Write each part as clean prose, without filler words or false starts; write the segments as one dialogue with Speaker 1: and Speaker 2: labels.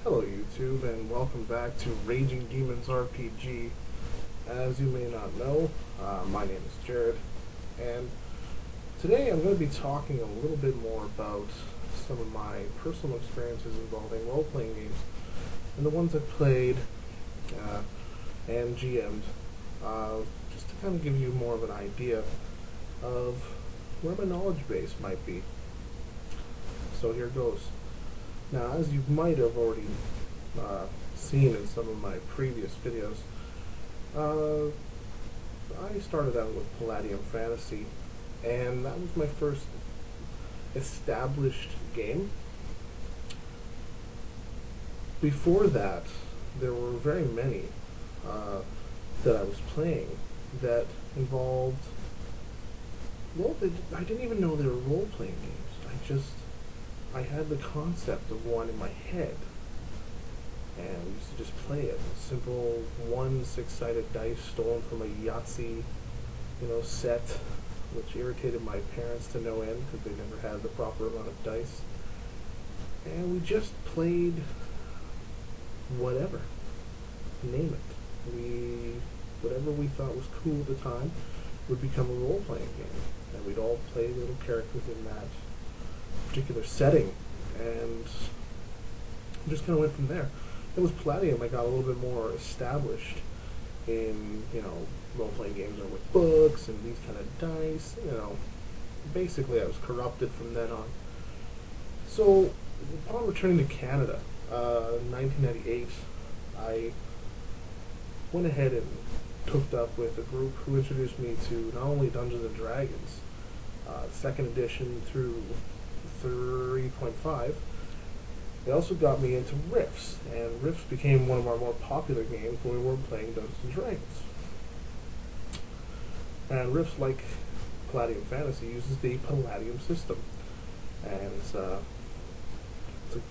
Speaker 1: Hello YouTube, and welcome back to Raging Demons RPG. As you may not know, my name is Jared, and today I'm going to be talking a little bit more about some of my personal experiences involving role-playing games, and the ones I've played and GM'd, just to kind of give you more of an idea of where my knowledge base might be. So here goes. Now, as you might have already seen in some of my previous videos, I started out with Palladium Fantasy, and that was my first established game. Before that, there were very many that I was playing that involved, well, I didn't even know they were role-playing games. I had the concept of one in my head, and we used to just play it. A simple 6-sided dice stolen from a Yahtzee, set, which irritated my parents to no end because they never had the proper amount of dice. And we just played whatever, name it. Whatever we thought was cool at the time would become a role-playing game, and we'd all play little characters in that particular setting, and just kind of went from there. It was Palladium I got a little bit more established in, role-playing games or with books and these kind of dice. Basically I was corrupted from then on. So upon returning to Canada in 1998, I went ahead and hooked up with a group who introduced me to not only Dungeons and Dragons, second edition through 3.5. They also got me into Rifts, and Rifts became one of our more popular games when we were playing Dungeons and Dragons. And Rifts, like Palladium Fantasy, uses the Palladium system, and it's a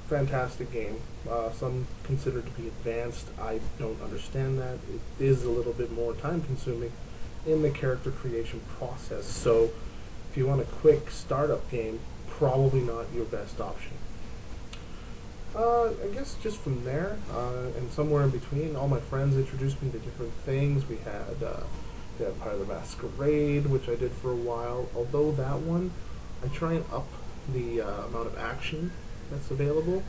Speaker 1: fantastic game. Some consider it to be advanced. I don't understand that. It is a little bit more time consuming in the character creation process, so if you want a quick startup game, probably not your best option. I guess just from there, and somewhere in between, all my friends introduced me to different things. We had the Empire the Masquerade, which I did for a while, although that one, I try and up the amount of action that's available,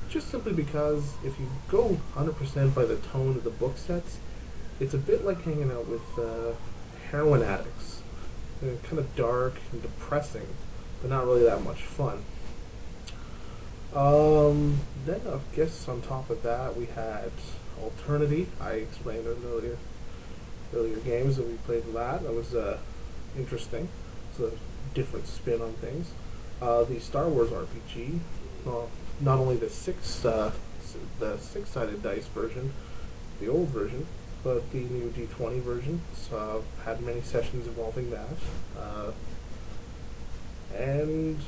Speaker 1: just simply because if you go 100% by the tone of the book sets, it's a bit like hanging out with heroin addicts. They're kind of dark and depressing, but not really that much fun. Then I guess on top of that we had Alternity. I explained in earlier games that we played that. That was interesting. It's a different spin on things. The Star Wars RPG, not only the six-sided dice version, the old version, but the new D20 version. So I've had many sessions involving that. And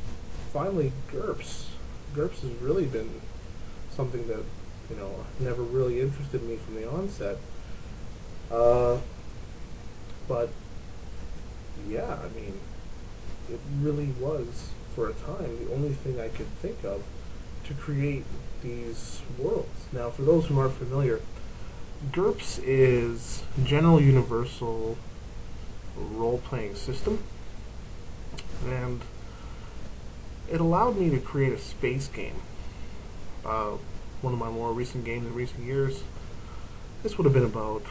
Speaker 1: finally, GURPS. GURPS has really been something that, never really interested me from the onset. But, yeah, I mean, it really was, for a time, the only thing I could think of to create these worlds. Now, for those who aren't familiar, GURPS is General Universal Role-Playing System, and it allowed me to create a space game. One of my more recent games in recent years. This would have been about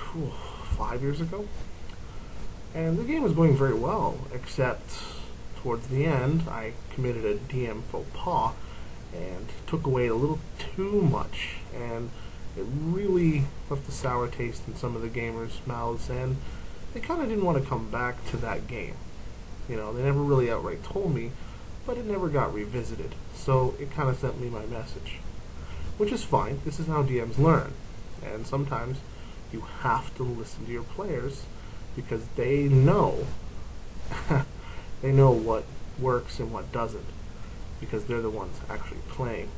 Speaker 1: 5 years ago. And the game was going very well, except towards the end I committed a DM faux pas and took away a little too much, and it really left a sour taste in some of the gamers' mouths, and they kind of didn't want to come back to that game. They never really outright told me, but it never got revisited, so it kind of sent me my message. Which is fine. This is how DMs learn, and sometimes you have to listen to your players because they know they know what works and what doesn't, because they're the ones actually playing.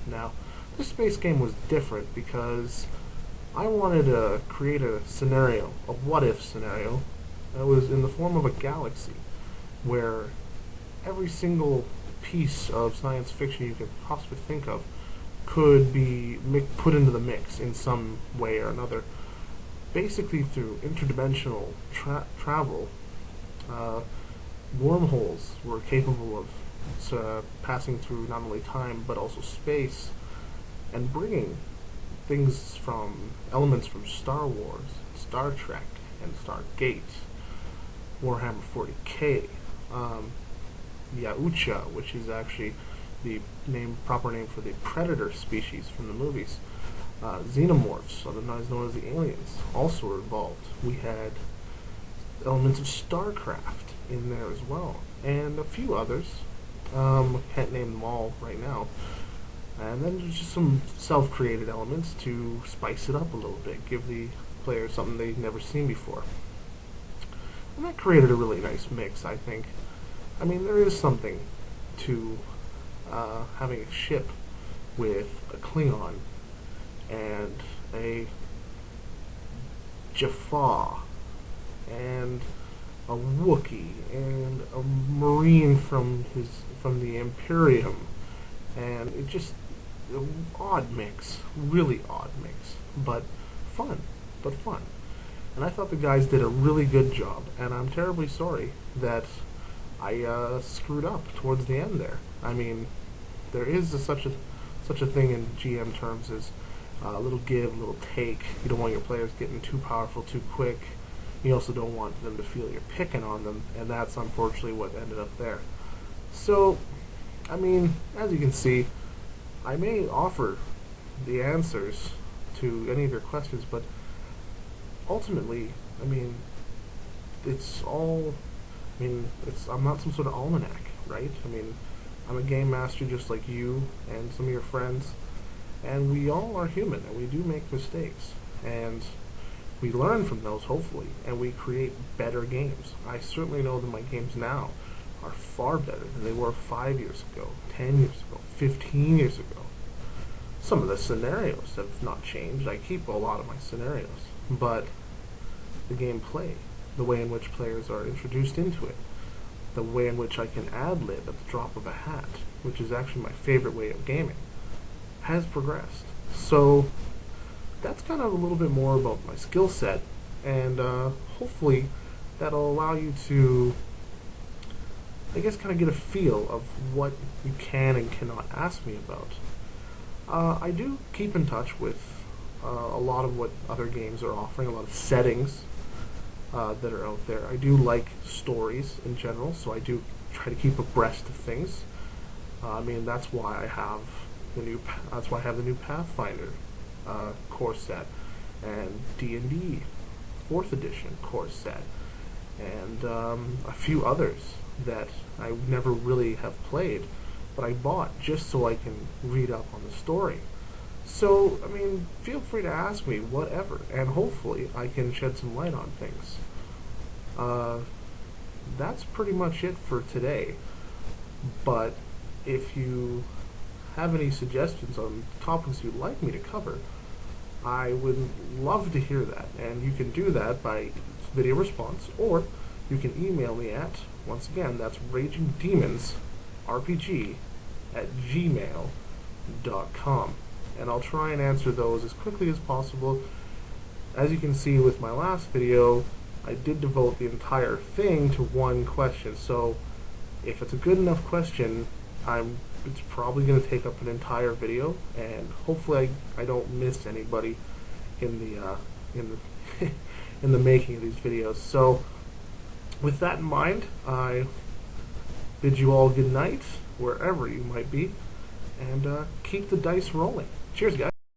Speaker 1: Now, this space game was different because I wanted to create a scenario, a what-if scenario, that was in the form of a galaxy, where every single piece of science fiction you could possibly think of could be put into the mix in some way or another. Basically, through interdimensional travel, wormholes were capable of passing through not only time but also space, and bringing elements from Star Wars, Star Trek, and Stargate, Warhammer 40k, Yaucha, which is actually the proper name for the predator species from the movies. Xenomorphs, otherwise known as the aliens, also were involved. We had elements of StarCraft in there as well, and a few others. Can't name them all right now. And then there's just some self-created elements to spice it up a little bit, give the player something they've never seen before. And that created a really nice mix, I think. I mean, there is something to having a ship with a Klingon and a Jaffa and a Wookiee and a Marine from the Imperium, and it just odd mix, really odd mix, but fun. And I thought the guys did a really good job, and I'm terribly sorry that I screwed up towards the end there. I mean, there is such a thing in GM terms as a little give, a little take. You don't want your players getting too powerful too quick. You also don't want them to feel you're picking on them, and that's unfortunately what ended up there. So, I mean, as you can see, I may offer the answers to any of your questions, but ultimately, I mean, I'm not some sort of almanac, right? I mean, I'm a game master just like you and some of your friends, and we all are human, and we do make mistakes, and we learn from those, hopefully, and we create better games. I certainly know that my games now are far better than they were 5 years ago, 10 years ago, 15 years ago. Some of the scenarios have not changed. I keep a lot of my scenarios, but the gameplay, the way in which players are introduced into it, the way in which I can ad-lib at the drop of a hat, which is actually my favorite way of gaming, has progressed. So that's kind of a little bit more about my skill set, and hopefully that'll allow you to, I guess, kind of get a feel of what you can and cannot ask me about. I do keep in touch with a lot of what other games are offering, a lot of settings that are out there. I do like stories in general, so I do try to keep abreast of things. I mean, that's why I have the new Pathfinder core set, and D&D 4th edition core set, and a few others that I never really have played, but I bought just so I can read up on the story. So, I mean, feel free to ask me whatever, and hopefully I can shed some light on things. That's pretty much it for today, but if you have any suggestions on topics you'd like me to cover, I would love to hear that, and you can do that by video response, or you can email me at, once again, that's ragingdemonsrpg@gmail.com, and I'll try and answer those as quickly as possible. As you can see with my last video, I did devote the entire thing to one question, so if it's a good enough question, it's probably going to take up an entire video, and hopefully I don't miss anybody in the in the making of these videos. So with that in mind, I bid you all good night wherever you might be, and keep the dice rolling. Cheers, guys.